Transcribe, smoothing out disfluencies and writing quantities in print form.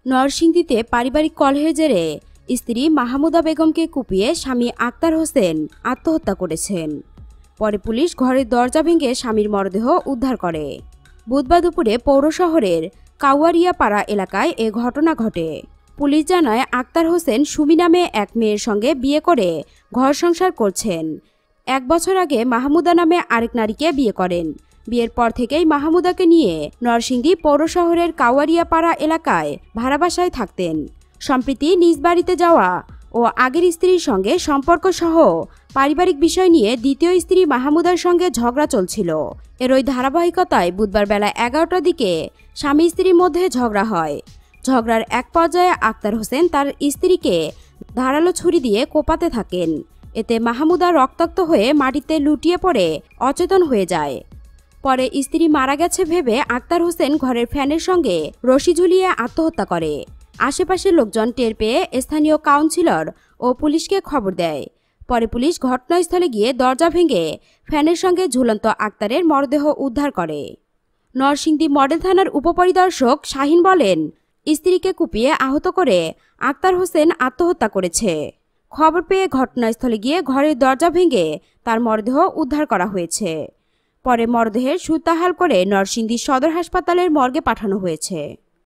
নরসিংদীতে পারিবারিক কলহের জেরে স্ত্রী মাহমুদা বেগমকে কুপিয়ে স্বামী আক্তার হোসেন আত্মহত্যা করেছেন। পরে পুলিশ ঘরের দরজা ভেঙে স্বামীর মরদেহ উদ্ধার করে। বুধবার দুপুরে পৌর শহরের কাউয়ারিয়াপাড়া এলাকায় এ ঘটনা ঘটে। পুলিশ জানায়, আক্তার হোসেন সুমি নামে এক মেয়ের সঙ্গে বিয়ে করে ঘর সংসার করছেন। 1 বছর আগে মাহমুদা নামে আরেক নারীকে বিয়ে করেন। বিয়ের পর থেকেই মাহমুদাকে নিয়ে নরসিংদী পৌর শহরের কাউয়ারিয়াপাড়া এলাকায় ভাড়া বাসায় থাকতেন। সম্প্রতি নিজ বাড়িতে যাওয়া ও আগের স্ত্রীর সঙ্গে সম্পর্ক সহ পারিবারিক বিষয় নিয়ে দ্বিতীয় স্ত্রী মাহমুদার সঙ্গে ঝগড়া চলছিল। এর ওই ধারাবাহিকতায় বুধবার বেলা 11টার দিকে স্বামী স্ত্রীর মধ্যে ঝগড়া হয়। ঝগড়ার এক পর্যায়ে আক্তার হোসেন তার স্ত্রীকে ধারালো ছুরি দিয়ে কোপাতে থাকেন। এতে মাহমুদা রক্তাক্ত হয়ে মাটিতে লুটিয়ে পড়ে অচেতন হয়ে যায়। পরে স্ত্রী মারা গেছে ভেবে আক্তার হোসেন ঘরের ফ্যানের সঙ্গে রশি ঝুলিয়ে আত্মহত্যা করে। আশেপাশের লোকজন টের পেয়ে স্থানীয় কাউন্সিলর ও পুলিশকে খবর দেয়। পরে পুলিশ ঘটনাস্থলে গিয়ে দরজা ভেঙে ফ্যানের সঙ্গে ঝুলন্ত আক্তারের মরদেহ উদ্ধার করে। নরসিংদী মডেল থানার উপপরিদর্শক শাহিন বলেন, স্ত্রীকে কুপিয়ে আহত করে আক্তার হোসেন আত্মহত্যা করেছে। খবর পেয়ে ঘটনাস্থলে গিয়ে ঘরের দরজা ভেঙে তার মরদেহ উদ্ধার করা হয়েছে। পরে মরদেহের সুতাহাল করে নরসিংদী সদর হাসপাতালের মর্গে পাঠানো হয়েছে।